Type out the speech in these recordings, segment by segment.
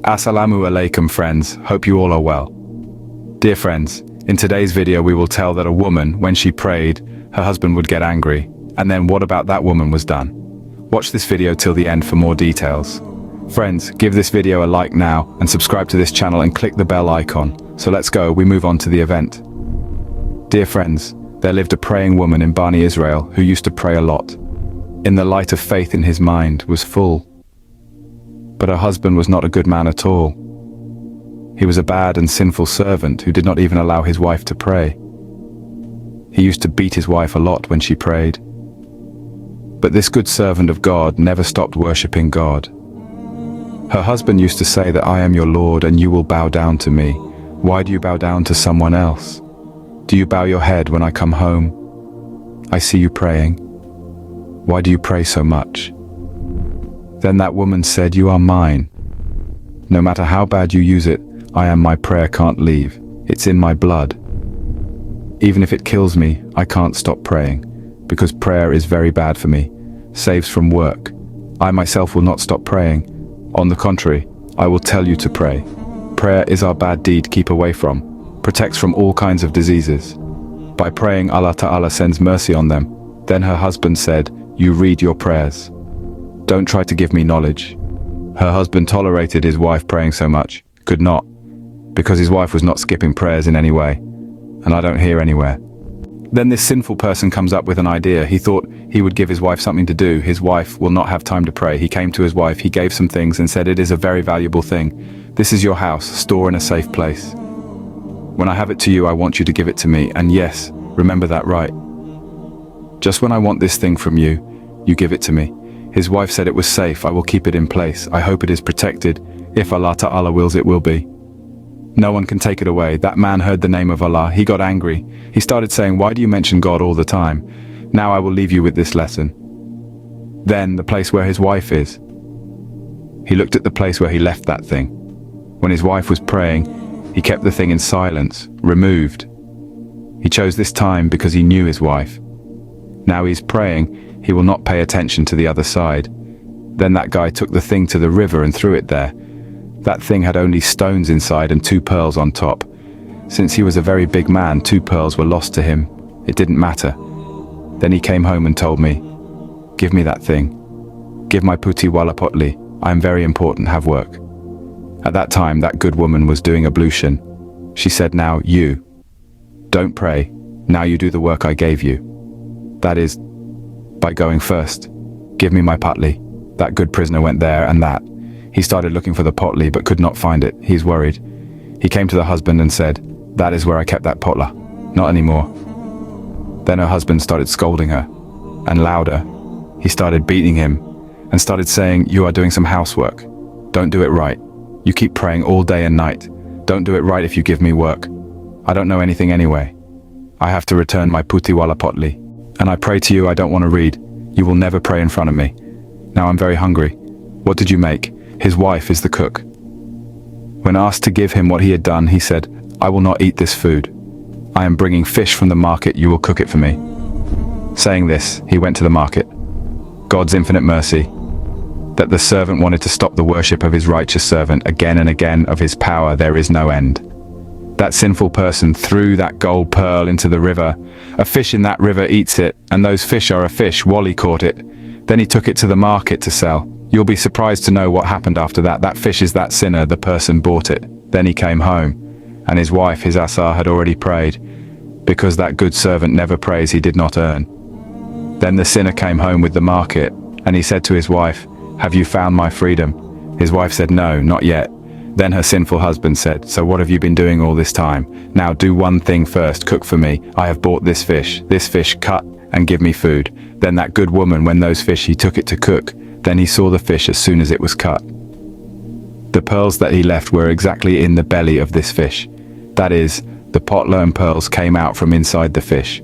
Assalamu alaikum friends, hope you all are well. Dear friends, in today's video we will tell that a woman, when she prayed, her husband would get angry, and then what about that woman was done. Watch this video till the end for more details. Friends, give this video a like now and subscribe to this channel and click the bell icon. So let's go, we move on to the event. Dear friends, there lived a praying woman in Bani Israel who used to pray a lot. In the light of faith in his mind was full. But her husband was not a good man at all. He was a bad and sinful servant who did not even allow his wife to pray. He used to beat his wife a lot when she prayed. But this good servant of God never stopped worshipping God. Her husband used to say that I am your Lord and you will bow down to me. Why do you bow down to someone else? Do you bow your head when I come home? I see you praying. Why do you pray so much? Then that woman said, you are mine. No matter how bad you use it, my prayer can't leave. It's in my blood. Even if it kills me, I can't stop praying, because prayer is very bad for me, saves from work. I myself will not stop praying. On the contrary, I will tell you to pray. Prayer is our bad deed keep away from, protects from all kinds of diseases. By praying, Allah Ta'ala sends mercy on them. Then her husband said, you read your prayers. Don't try to give me knowledge. Her husband tolerated his wife praying so much, could not, because his wife was not skipping prayers in any way, and I don't hear anywhere. Then this sinful person comes up with an idea. He thought he would give his wife something to do. His wife will not have time to pray. He came to his wife, he gave some things and said, it is a very valuable thing. This is your house, store in a safe place. When I have it to you, I want you to give it to me, and yes, remember that right. Just when I want this thing from you, you give it to me. His wife said it was safe, I will keep it in place, I hope it is protected, if Allah Ta'ala wills it will be. No one can take it away. That man heard the name of Allah, he got angry. He started saying, why do you mention God all the time? Now I will leave you with this lesson. Then the place where his wife is. He looked at the place where he left that thing. When his wife was praying, he kept the thing in silence, removed. He chose this time because he knew his wife. Now he's praying, he will not pay attention to the other side. Then that guy took the thing to the river and threw it there. That thing had only stones inside and 2 pearls on top. Since he was a very big man, 2 pearls were lost to him. It didn't matter. Then he came home and told me, give me that thing. Give my puti wala potli. I am very important, have work. At that time, that good woman was doing ablution. She said, now you. Don't pray. Now you do the work I gave you. That is, by going first. Give me my potli. That good prisoner went there and that. He started looking for the potli but could not find it. He's worried. He came to the husband and said, that is where I kept that potla. Not anymore. Then her husband started scolding her, and louder. He started beating him and started saying, you are doing some housework. Don't do it right. You keep praying all day and night. Don't do it right if you give me work. I don't know anything anyway. I have to return my puti wala potli. And I pray to you I don't want to read. You will never pray in front of me. Now I'm very hungry. What did you make? His wife is the cook. When asked to give him what he had done, he said, I will not eat this food. I am bringing fish from the market, you will cook it for me. Saying this, he went to the market. God's infinite mercy, that the servant wanted to stop the worship of his righteous servant again and again, of his power there is no end. That sinful person threw that gold pearl into the river. A fish in that river eats it, and those fish are a fish. Wally caught it. Then he took it to the market to sell. You'll be surprised to know what happened after that. That fish is that sinner, the person bought it. Then he came home, and his wife, his Asa, had already prayed. Because that good servant never prays, he did not earn. Then the sinner came home with the market, and he said to his wife, have you found my freedom? His wife said, no, not yet. Then her sinful husband said, so what have you been doing all this time? Now do one thing first, cook for me. I have bought this fish cut, and give me food. Then that good woman, when those fish, he took it to cook. Then he saw the fish as soon as it was cut. The pearls that he left were exactly in the belly of this fish. That is, the potla and pearls came out from inside the fish.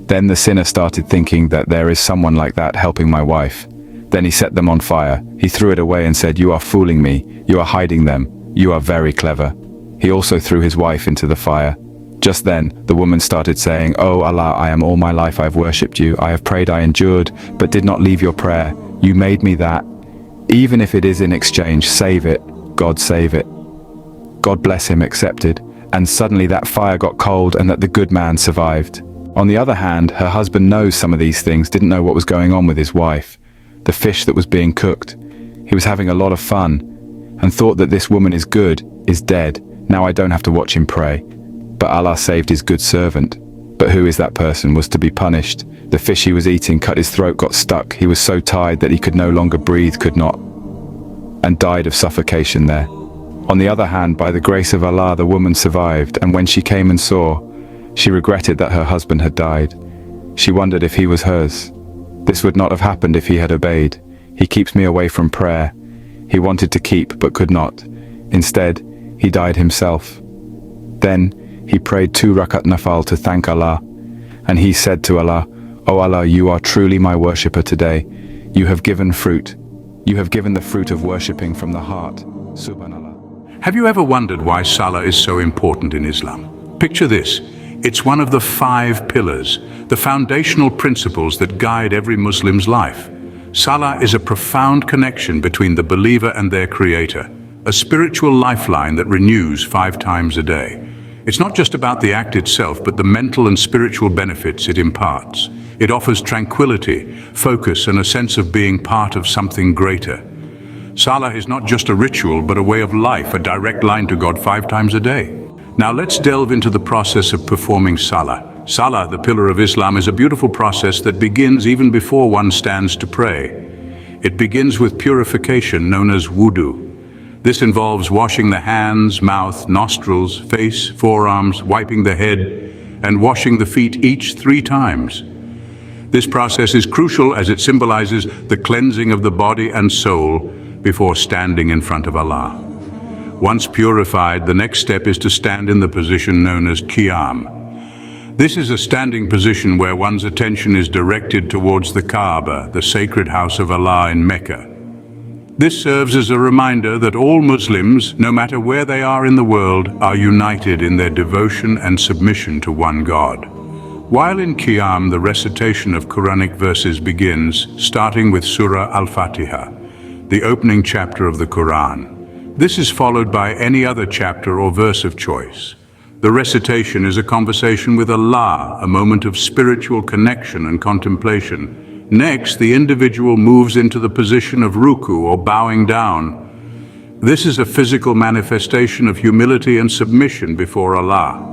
Then the sinner started thinking that there is someone like that helping my wife. Then he set them on fire. He threw it away and said, you are fooling me. You are hiding them. You are very clever. He also threw his wife into the fire. Just then, the woman started saying, oh Allah, I am all my life I have worshipped you. I have prayed, I endured, but did not leave your prayer. You made me that. Even if it is in exchange, save it. God save it. God bless him accepted, and suddenly that fire got cold and that the good man survived. On the other hand, her husband knows some of these things, didn't know what was going on with his wife, the fish that was being cooked. He was having a lot of fun, and thought that this woman is good, is dead, now I don't have to watch him pray. But Allah saved his good servant. But who is that person was to be punished? The fish he was eating cut his throat, got stuck, he was so tired that he could no longer breathe, could not, and died of suffocation there. On the other hand, by the grace of Allah, the woman survived, and when she came and saw, she regretted that her husband had died. She wondered if he was hers. This would not have happened if he had obeyed. He keeps me away from prayer. He wanted to keep, but could not. Instead, he died himself. Then, he prayed 2 rakat nafal to thank Allah, and he said to Allah, "O Allah, you are truly my worshipper today. You have given fruit. You have given the fruit of worshipping from the heart. Subhanallah." Have you ever wondered why Salah is so important in Islam? Picture this. It's one of the 5 pillars, the foundational principles that guide every Muslim's life. Salah is a profound connection between the believer and their Creator, a spiritual lifeline that renews 5 times a day. It's not just about the act itself, but the mental and spiritual benefits it imparts. It offers tranquility, focus, and a sense of being part of something greater. Salah is not just a ritual, but a way of life, a direct line to God 5 times a day. Now let's delve into the process of performing Salah. Salah, the pillar of Islam, is a beautiful process that begins even before one stands to pray. It begins with purification known as wudu. This involves washing the hands, mouth, nostrils, face, forearms, wiping the head, and washing the feet each 3 times. This process is crucial as it symbolizes the cleansing of the body and soul before standing in front of Allah. Once purified, the next step is to stand in the position known as qiyam. This is a standing position where one's attention is directed towards the Kaaba, the sacred house of Allah in Mecca. This serves as a reminder that all Muslims, no matter where they are in the world, are united in their devotion and submission to one God. While in qiyam, the recitation of Quranic verses begins, starting with Surah Al-Fatiha, the opening chapter of the Quran. This is followed by any other chapter or verse of choice. The recitation is a conversation with Allah, a moment of spiritual connection and contemplation. Next, the individual moves into the position of ruku or bowing down. This is a physical manifestation of humility and submission before Allah.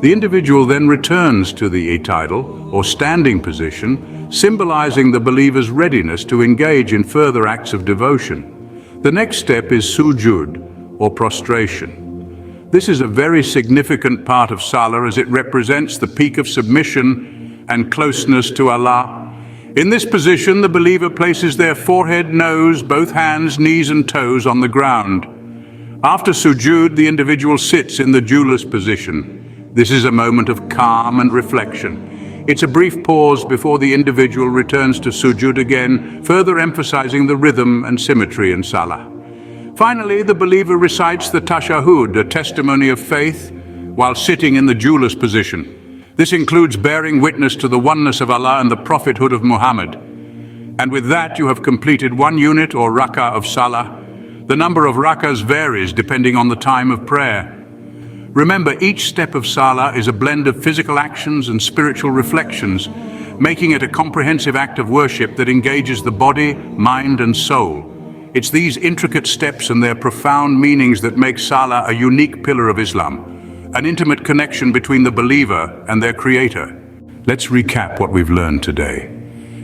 The individual then returns to the i'tidal or standing position, symbolizing the believer's readiness to engage in further acts of devotion. The next step is sujud, or prostration. This is a very significant part of Salah as it represents the peak of submission and closeness to Allah. In this position, the believer places their forehead, nose, both hands, knees and toes on the ground. After sujud, the individual sits in the jeweller's position. This is a moment of calm and reflection. It's a brief pause before the individual returns to sujud again, further emphasizing the rhythm and symmetry in Salah. Finally, the believer recites the tashahhud, a testimony of faith, while sitting in the jeweller's position. This includes bearing witness to the oneness of Allah and the prophethood of Muhammad. And with that, you have completed 1 unit or rak'ah of Salah. The number of rak'ahs varies depending on the time of prayer. Remember, each step of Salah is a blend of physical actions and spiritual reflections, making it a comprehensive act of worship that engages the body, mind, and soul. It's these intricate steps and their profound meanings that make Salah a unique pillar of Islam, an intimate connection between the believer and their Creator. Let's recap what we've learned today.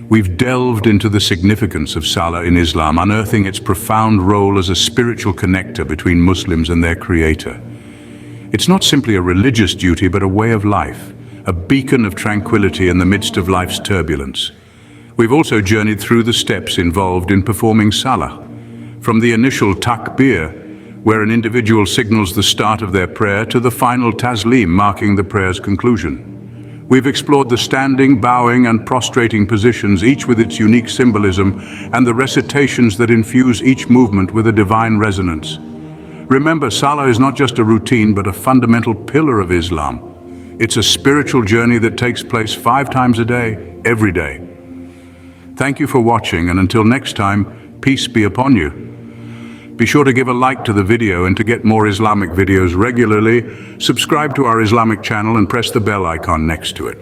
We've delved into the significance of Salah in Islam, unearthing its profound role as a spiritual connector between Muslims and their Creator. It's not simply a religious duty, but a way of life, a beacon of tranquility in the midst of life's turbulence. We've also journeyed through the steps involved in performing Salah, from the initial takbir, where an individual signals the start of their prayer, to the final taslim, marking the prayer's conclusion. We've explored the standing, bowing, and prostrating positions, each with its unique symbolism, and the recitations that infuse each movement with a divine resonance. Remember, Salah is not just a routine, but a fundamental pillar of Islam. It's a spiritual journey that takes place 5 times a day, every day. Thank you for watching, and until next time, peace be upon you. Be sure to give a like to the video, and to get more Islamic videos regularly, subscribe to our Islamic channel and press the bell icon next to it.